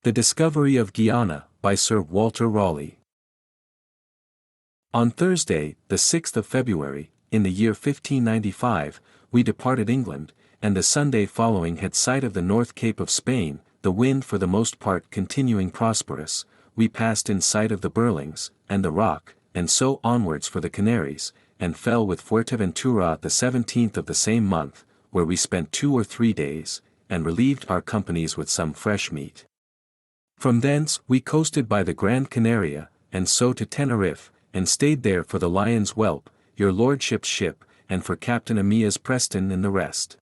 The Discovery of Guiana, by Sir Walter Raleigh. On Thursday, the 6th of February, in the year 1595, we departed England, and the Sunday following had sight of the North Cape of Spain, the wind for the most part continuing prosperous. We passed in sight of the Burlings, and the Rock, and so onwards for the Canaries, and fell with Fuerteventura the 17th of the same month, where we spent 2 or 3 days, and relieved our companies with some fresh meat. From thence we coasted by the Grand Canaria, and so to Tenerife, and stayed there for the Lion's Whelp, your lordship's ship, and for Captain Amias Preston and the rest.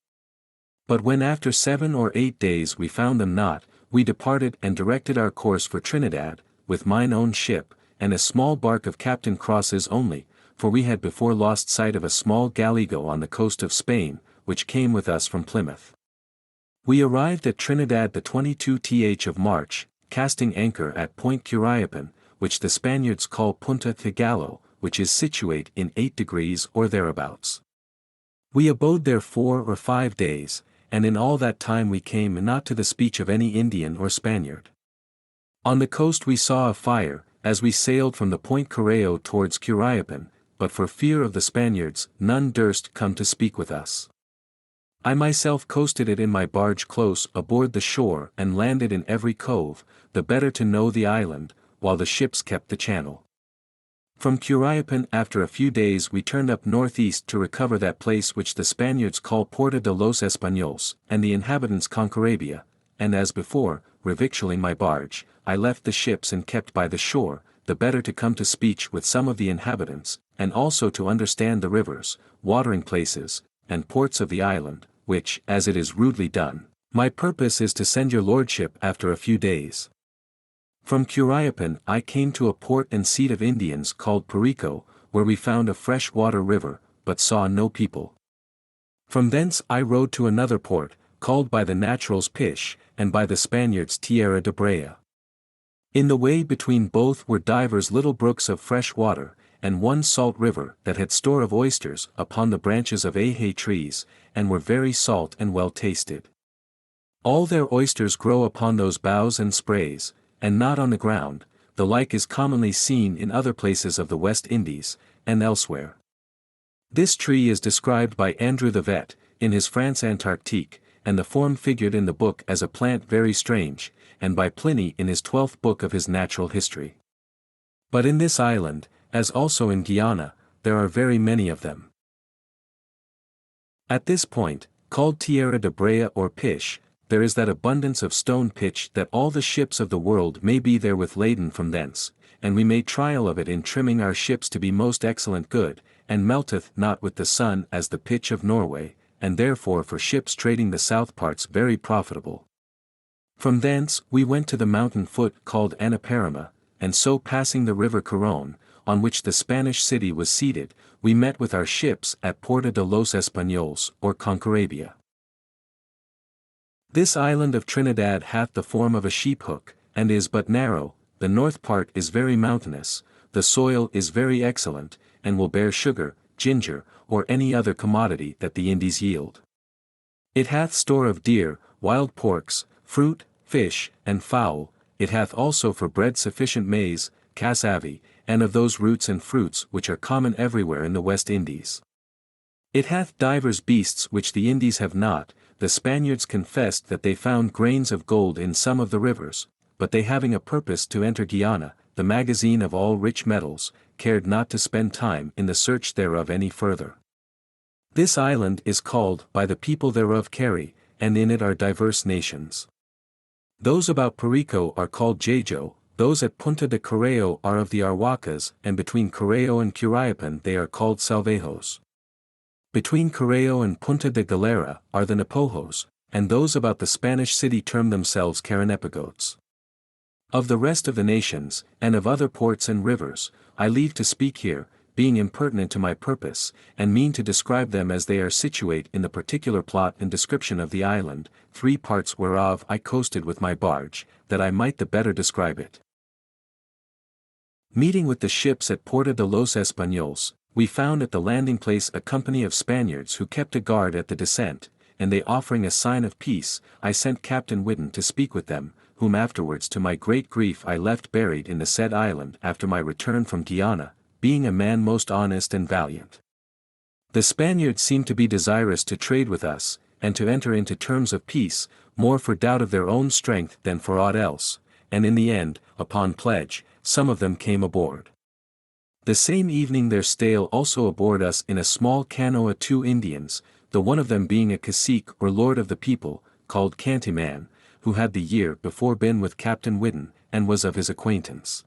But when after 7 or 8 days we found them not, we departed and directed our course for Trinidad, with mine own ship, and a small bark of Captain Cross's only, for we had before lost sight of a small galligo on the coast of Spain, which came with us from Plymouth. We arrived at Trinidad the 22th of March, casting anchor at Point Curiapan, which the Spaniards call Punta Thigallo, which is situate in 8 degrees or thereabouts. We abode there 4 or 5 days, and in all that time we came not to the speech of any Indian or Spaniard. On the coast we saw a fire, as we sailed from the Point Correo towards Curiapan, but for fear of the Spaniards none durst come to speak with us. I myself coasted it in my barge close aboard the shore and landed in every cove, the better to know the island, while the ships kept the channel. From Curiapan after a few days we turned up northeast to recover that place which the Spaniards call Porta de los Españoles, and the inhabitants Concorabia, and as before, revictualling my barge, I left the ships and kept by the shore, the better to come to speech with some of the inhabitants, and also to understand the rivers, watering places, and ports of the island, which, as it is rudely done, my purpose is to send your lordship after a few days. From Curiapan I came to a port and seat of Indians called Perico, where we found a fresh water river, but saw no people. From thence I rode to another port, called by the naturals Pish, and by the Spaniards Tierra de Brea. In the way between both were divers little brooks of fresh water, and one salt river that had store of oysters upon the branches of ahay trees, and were very salt and well tasted. All their oysters grow upon those boughs and sprays, and not on the ground. The like is commonly seen in other places of the West Indies, and elsewhere. This tree is described by Andrew the Vet, in his France Antarctique, and the form figured in the book as a plant very strange, and by Pliny in his 12th book of his Natural History. But in this island, as also in Guiana, there are very many of them. At this point, called Tierra de Brea or Pish, there is that abundance of stone pitch that all the ships of the world may be therewith laden from thence, and we made trial of it in trimming our ships to be most excellent good, and melteth not with the sun as the pitch of Norway, and therefore for ships trading the south parts very profitable. From thence we went to the mountain foot called Anaparima, and so passing the river Carron, on which the Spanish city was seated, we met with our ships at Porta de los Españoles or Concorabia. This island of Trinidad hath the form of a sheep-hook, and is but narrow. The north part is very mountainous, the soil is very excellent, and will bear sugar, ginger, or any other commodity that the Indies yield. It hath store of deer, wild porks, fruit, fish, and fowl. It hath also for bread sufficient maize, cassavy, and of those roots and fruits which are common everywhere in the West Indies. It hath divers beasts which the Indies have not. The Spaniards confessed that they found grains of gold in some of the rivers, but they having a purpose to enter Guiana, the magazine of all rich metals, cared not to spend time in the search thereof any further. This island is called by the people thereof Cari, and in it are diverse nations. Those about Perico are called Jajo, those at Punta de Correo are of the Arhuacas, and between Correo and Curiapan they are called Salvejos. Between Correo and Punta de Galera are the Napojos, and those about the Spanish city term themselves Caranepagos. Of the rest of the nations, and of other ports and rivers, I leave to speak here, being impertinent to my purpose, and mean to describe them as they are situate in the particular plot and description of the island, 3 parts whereof I coasted with my barge, that I might the better describe it. Meeting with the ships at Porta de los Españoles, we found at the landing place a company of Spaniards who kept a guard at the descent, and they offering a sign of peace, I sent Captain Whiddon to speak with them, whom afterwards to my great grief I left buried in the said island after my return from Guiana, being a man most honest and valiant. The Spaniards seemed to be desirous to trade with us, and to enter into terms of peace, more for doubt of their own strength than for aught else, and in the end, upon pledge, some of them came aboard. The same evening there stayed also aboard us in a small canoa 2 Indians, the one of them being a cacique or lord of the people, called Cantyman, who had the year before been with Captain Whiddon, and was of his acquaintance.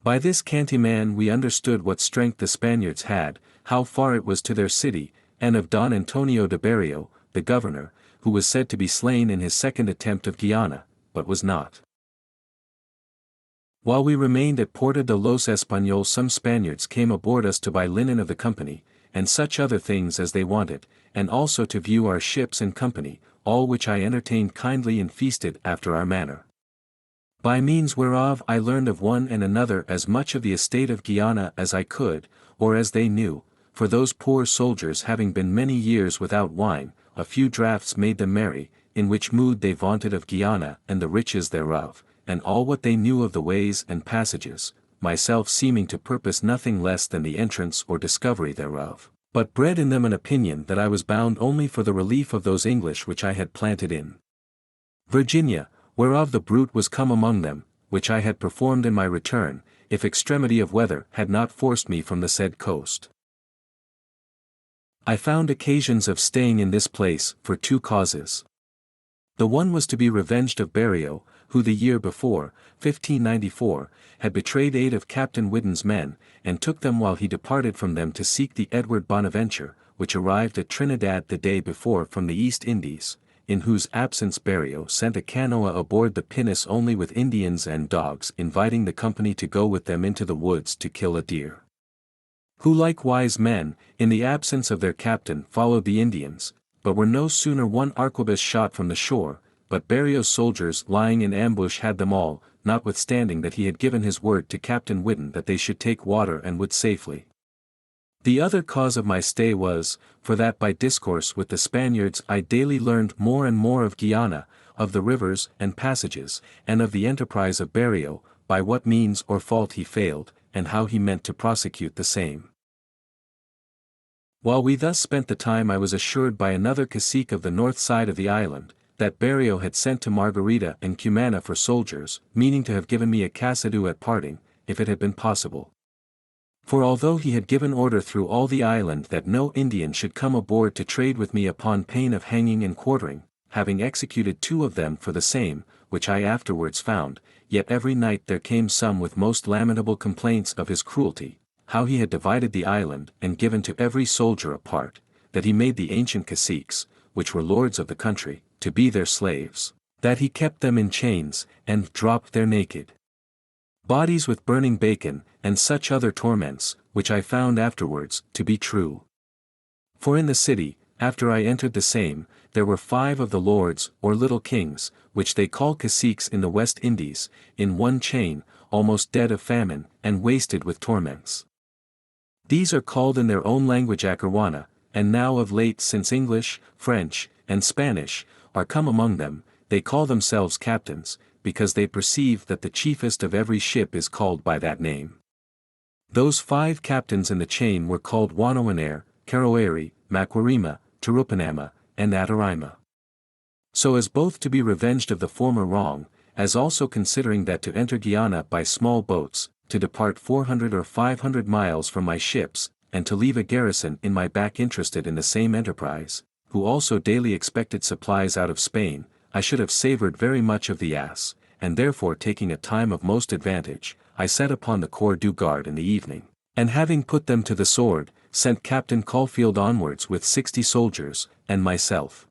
By this Cantyman we understood what strength the Spaniards had, how far it was to their city, and of Don Antonio de Berrio, the governor, who was said to be slain in his second attempt of Guiana, but was not. While we remained at Porta de los Españoles some Spaniards came aboard us to buy linen of the company, and such other things as they wanted, and also to view our ships and company, all which I entertained kindly and feasted after our manner. By means whereof I learned of one and another as much of the estate of Guiana as I could, or as they knew, for those poor soldiers having been many years without wine, a few draughts made them merry, in which mood they vaunted of Guiana and the riches thereof, and all what they knew of the ways and passages, myself seeming to purpose nothing less than the entrance or discovery thereof, but bred in them an opinion that I was bound only for the relief of those English which I had planted in Virginia, whereof the brute was come among them, which I had performed in my return, if extremity of weather had not forced me from the said coast. I found occasions of staying in this place for two causes. The one was to be revenged of Berrio, who the year before, 1594, had betrayed 8 of Captain Whiddon's men, and took them while he departed from them to seek the Edward Bonaventure, which arrived at Trinidad the day before from the East Indies, in whose absence Berrio sent a canoa aboard the pinnace only with Indians and dogs, inviting the company to go with them into the woods to kill a deer. Who like wise men, in the absence of their captain followed the Indians, but were no sooner one arquebus shot from the shore, but Berrio's soldiers lying in ambush had them all, notwithstanding that he had given his word to Captain Whiddon that they should take water and wood safely. The other cause of my stay was, for that by discourse with the Spaniards I daily learned more and more of Guiana, of the rivers and passages, and of the enterprise of Berrio, by what means or fault he failed, and how he meant to prosecute the same. While we thus spent the time I was assured by another cacique of the north side of the island, that Berrio had sent to Margarita and Cumana for soldiers, meaning to have given me a cassadu at parting, if it had been possible. For although he had given order through all the island that no Indian should come aboard to trade with me upon pain of hanging and quartering, having executed 2 of them for the same, which I afterwards found, yet every night there came some with most lamentable complaints of his cruelty, how he had divided the island and given to every soldier a part, that he made the ancient caciques, which were lords of the country, to be their slaves, that he kept them in chains, and dropped their naked bodies with burning bacon, and such other torments, which I found afterwards to be true. For in the city, after I entered the same, there were 5 of the lords, or little kings, which they call caciques in the West Indies, in one chain, almost dead of famine, and wasted with torments. These are called in their own language Acarwana, and now of late since English, French, and Spanish, are come among them, they call themselves captains, because they perceive that the chiefest of every ship is called by that name. Those 5 captains in the chain were called Wanoanair, Caroeri, Maquarima, Tarupanama, and Atarima. So as both to be revenged of the former wrong, as also considering that to enter Guiana by small boats, to depart 400 or 500 miles from my ships, and to leave a garrison in my back interested in the same enterprise, who also daily expected supplies out of Spain, I should have savoured very much of the ass, and therefore taking a time of most advantage, I set upon the corps du guard in the evening, and having put them to the sword, sent Captain Caulfield onwards with 60 soldiers, and myself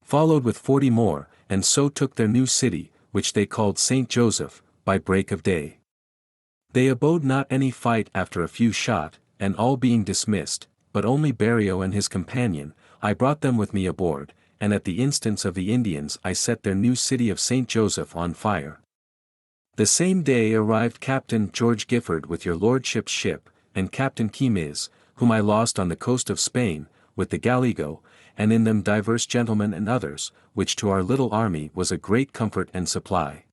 followed with 40 more, and so took their new city, which they called St. Joseph, by break of day. They abode not any fight after a few shot, and all being dismissed, but only Berrio and his companion, I brought them with me aboard, and at the instance of the Indians I set their new city of St. Joseph on fire. The same day arrived Captain George Gifford with your lordship's ship, and Captain Quimiz, whom I lost on the coast of Spain, with the Gallego, and in them divers gentlemen and others, which to our little army was a great comfort and supply.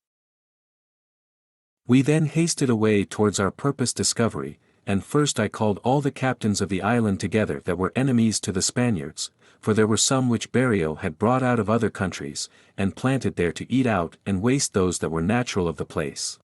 We then hasted away towards our purposed discovery, and first I called all the captains of the island together that were enemies to the Spaniards, for there were some which Berreo had brought out of other countries, and planted there to eat out and waste those that were natural of the place.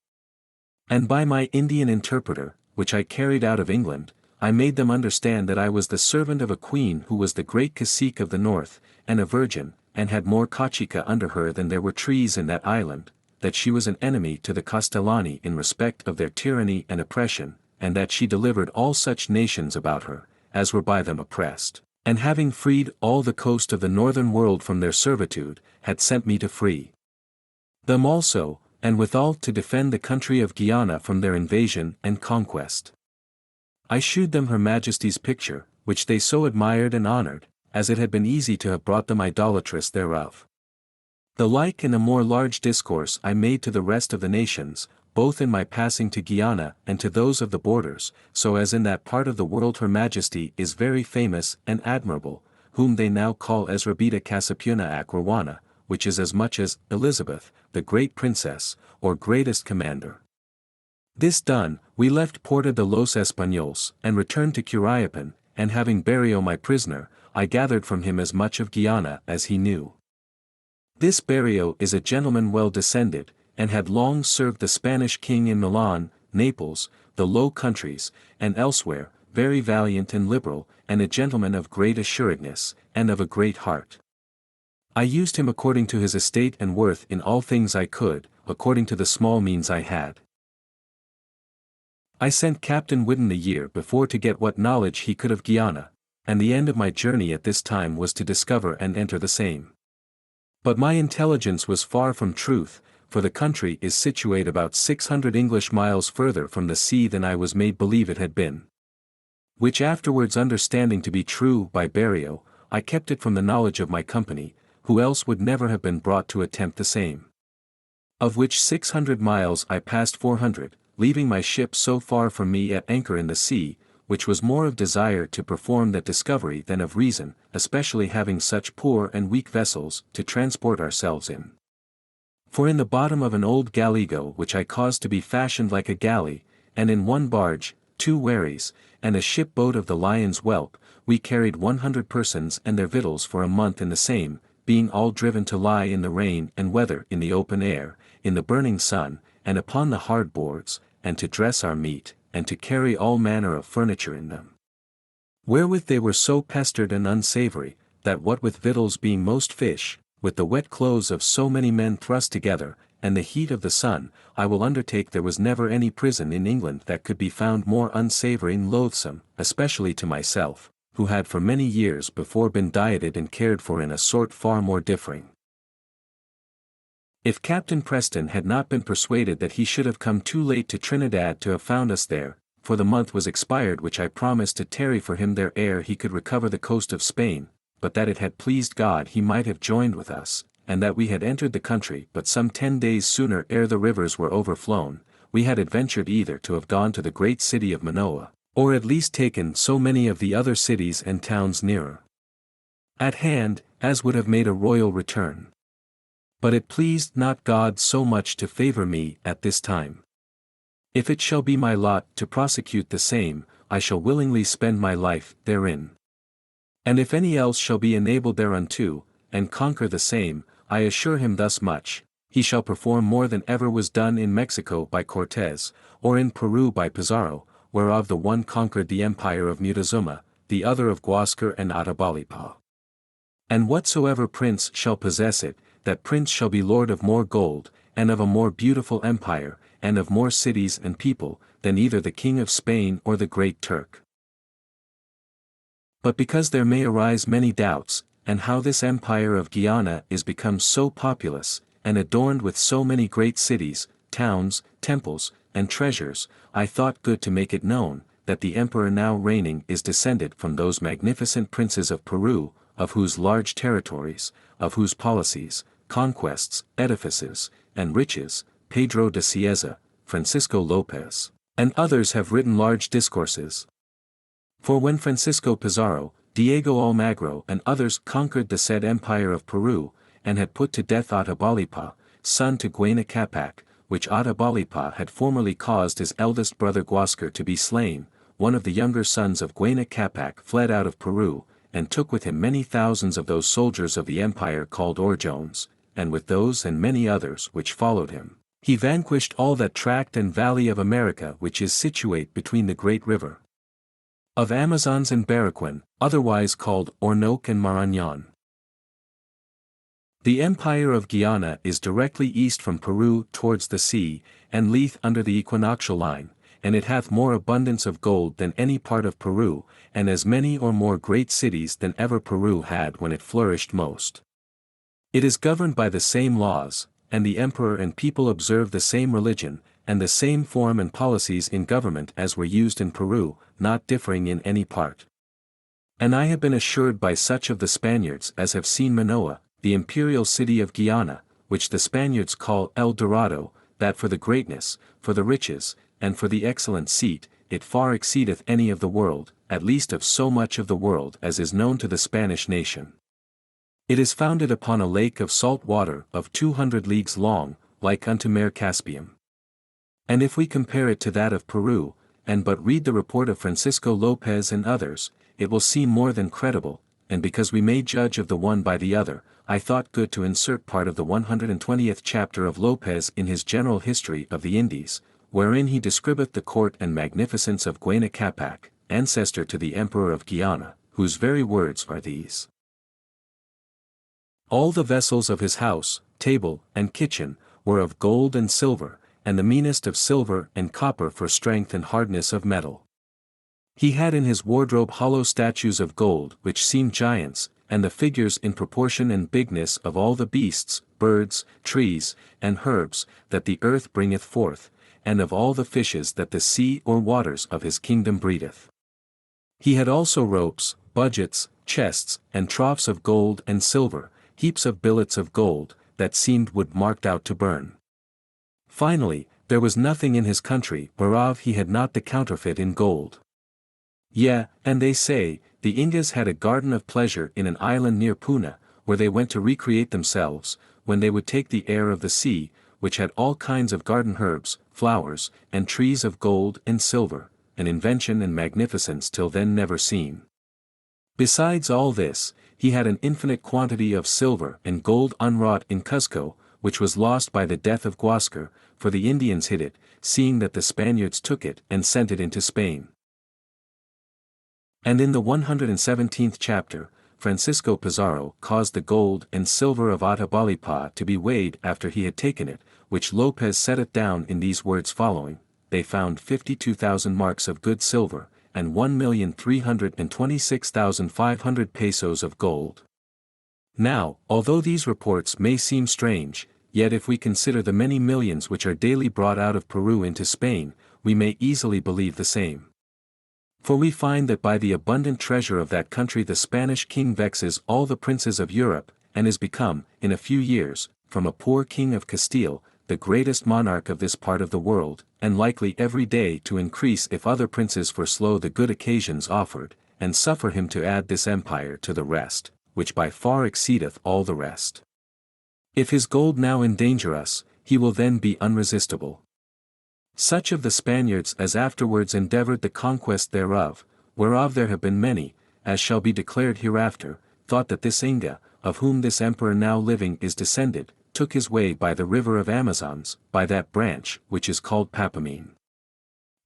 And by my Indian interpreter, which I carried out of England, I made them understand that I was the servant of a queen who was the great cacique of the north, and a virgin, and had more cacica under her than there were trees in that island, that she was an enemy to the Castellani in respect of their tyranny and oppression, and that she delivered all such nations about her, as were by them oppressed, and having freed all the coast of the northern world from their servitude, had sent me to free them also, and withal to defend the country of Guiana from their invasion and conquest. I shewed them Her Majesty's picture, which they so admired and honoured, as it had been easy to have brought them idolatrous thereof. The like and a more large discourse I made to the rest of the nations, both in my passing to Guiana and to those of the borders, so as in that part of the world Her Majesty is very famous and admirable, whom they now call Esrabita Casapuna Aquawana, which is as much as Elizabeth, the great princess, or greatest commander. This done, we left Porta de los Españoles, and returned to Curiapan, and having Berreo my prisoner, I gathered from him as much of Guiana as he knew. This Berreo is a gentleman well descended, and had long served the Spanish king in Milan, Naples, the Low Countries, and elsewhere, very valiant and liberal, and a gentleman of great assuredness, and of a great heart. I used him according to his estate and worth in all things I could, according to the small means I had. I sent Captain Whiddon the year before to get what knowledge he could of Guiana, and the end of my journey at this time was to discover and enter the same. But my intelligence was far from truth, for the country is situate about 600 English miles further from the sea than I was made believe it had been. Which afterwards understanding to be true by Berreo, I kept it from the knowledge of my company, who else would never have been brought to attempt the same. Of which 600 miles I passed 400, leaving my ship so far from me at anchor in the sea, which was more of desire to perform that discovery than of reason, especially having such poor and weak vessels to transport ourselves in. For in the bottom of an old galligo which I caused to be fashioned like a galley, and in one barge, 2 wherries, and a ship-boat of the Lion's Whelp, we carried 100 persons and their victuals for a month in the same, being all driven to lie in the rain and weather in the open air, in the burning sun, and upon the hard boards, and to dress our meat, and to carry all manner of furniture in them. Wherewith they were so pestered and unsavoury, that what with victuals being most fish, with the wet clothes of so many men thrust together, and the heat of the sun, I will undertake there was never any prison in England that could be found more unsavoury and loathsome, especially to myself, who had for many years before been dieted and cared for in a sort far more differing. If Captain Preston had not been persuaded that he should have come too late to Trinidad to have found us there, for the month was expired which I promised to tarry for him there ere he could recover the coast of Spain, but that it had pleased God he might have joined with us, and that we had entered the country but some 10 days sooner ere the rivers were overflown, we had adventured either to have gone to the great city of Manoa, or at least taken so many of the other cities and towns nearer at hand, as would have made a royal return. But it pleased not God so much to favour me at this time. If it shall be my lot to prosecute the same, I shall willingly spend my life therein. And if any else shall be enabled thereunto, and conquer the same, I assure him thus much, he shall perform more than ever was done in Mexico by Cortez, or in Peru by Pizarro, whereof the one conquered the empire of Mutazuma, the other of Guascar and Atabalpa. And whatsoever prince shall possess it, that prince shall be lord of more gold, and of a more beautiful empire, and of more cities and people, than either the king of Spain or the great Turk. But because there may arise many doubts, and how this empire of Guiana is become so populous, and adorned with so many great cities, towns, temples, and treasures, I thought good to make it known, that the emperor now reigning is descended from those magnificent princes of Peru, of whose large territories, of whose policies, conquests, edifices, and riches, Pedro de Cieza, Francisco Lopez, and others have written large discourses. For when Francisco Pizarro, Diego Almagro and others conquered the said empire of Peru, and had put to death Atabalpa, son to Guiana Capac, which Atabalpa had formerly caused his eldest brother Guascar to be slain. One of the younger sons of Guiana Capac fled out of Peru, and took with him many thousands of those soldiers of the empire called Orjones, and with those and many others which followed him, he vanquished all that tract and valley of America which is situate between the great river of Amazons and Baraquin, otherwise called Orinoque and Marañón. The empire of Guiana is directly east from Peru towards the sea, and lieth under the equinoctial line, and it hath more abundance of gold than any part of Peru, and as many or more great cities than ever Peru had when it flourished most. It is governed by the same laws, and the emperor and people observe the same religion, and the same form and policies in government as were used in Peru, not differing in any part. And I have been assured by such of the Spaniards as have seen Manoa, the imperial city of Guiana, which the Spaniards call El Dorado, that for the greatness, for the riches, and for the excellent seat, it far exceedeth any of the world, at least of so much of the world as is known to the Spanish nation. It is founded upon a lake of salt water of 200 leagues long, like unto Mare Caspium. And if we compare it to that of Peru, and but read the report of Francisco Lopez and others, it will seem more than credible, and because we may judge of the one by the other, I thought good to insert part of the 120th chapter of Lopez in his General History of the Indies, wherein he describeth the court and magnificence of Guiana Capac, ancestor to the Emperor of Guiana, whose very words are these. All the vessels of his house, table, and kitchen, were of gold and silver, and the meanest of silver and copper for strength and hardness of metal. He had in his wardrobe hollow statues of gold which seemed giants, and the figures in proportion and bigness of all the beasts, birds, trees, and herbs, that the earth bringeth forth, and of all the fishes that the sea or waters of his kingdom breedeth. He had also ropes, budgets, chests, and troughs of gold and silver, heaps of billets of gold, that seemed wood marked out to burn. Finally, there was nothing in his country whereof he had not the counterfeit in gold. Yea, and they say, the Incas had a garden of pleasure in an island near Puna, where they went to recreate themselves, when they would take the air of the sea, which had all kinds of garden herbs, flowers, and trees of gold and silver, an invention and magnificence till then never seen. Besides all this, he had an infinite quantity of silver and gold unwrought in Cuzco, which was lost by the death of Guascar, for the Indians hid it, seeing that the Spaniards took it and sent it into Spain. And in the 117th chapter, Francisco Pizarro caused the gold and silver of Atabalpa to be weighed after he had taken it, which Lopez setteth down in these words following: they found 52,000 marks of good silver, and 1,326,500 pesos of gold. Now, although these reports may seem strange, yet if we consider the many millions which are daily brought out of Peru into Spain, we may easily believe the same. For we find that by the abundant treasure of that country the Spanish king vexes all the princes of Europe, and is become, in a few years, from a poor king of Castile, the greatest monarch of this part of the world, and likely every day to increase if other princes forslow the good occasions offered, and suffer him to add this empire to the rest, which by far exceedeth all the rest. If his gold now endanger us, he will then be unresistible. Such of the Spaniards as afterwards endeavored the conquest thereof, whereof there have been many, as shall be declared hereafter, thought that this Inga, of whom this emperor now living is descended, took his way by the river of Amazons, by that branch which is called Papamene.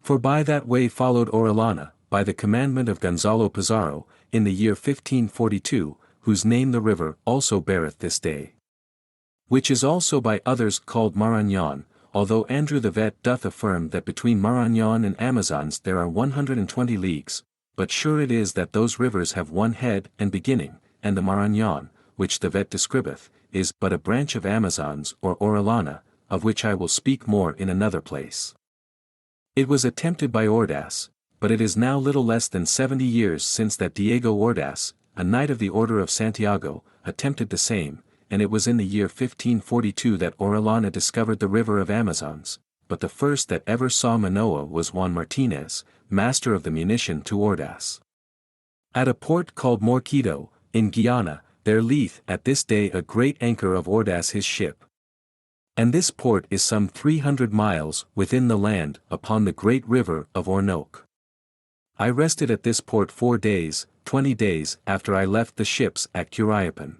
For by that way followed Orellana, by the commandment of Gonzalo Pizarro, in the year 1542, whose name the river also beareth this day. Which is also by others called Marañón, although Andrew the Vet doth affirm that between Marañón and Amazons there are 120 leagues, but sure it is that those rivers have one head and beginning, and the Marañón, which the Vet describeth, is but a branch of Amazons or Orellana, of which I will speak more in another place. It was attempted by Ordaz, but it is now little less than 70 years since that Diego Ordaz, a knight of the Order of Santiago, attempted the same, and it was in the year 1542 that Orellana discovered the river of Amazons, but the first that ever saw Manoa was Juan Martinez, master of the munition to Ordaz. At a port called Morquito, in Guiana, there lieth at this day a great anchor of Ordas his ship. And this port is some 300 miles within the land upon the great river of Orinoque. I rested at this port 4 days, 20 days after I left the ships at Curiapan.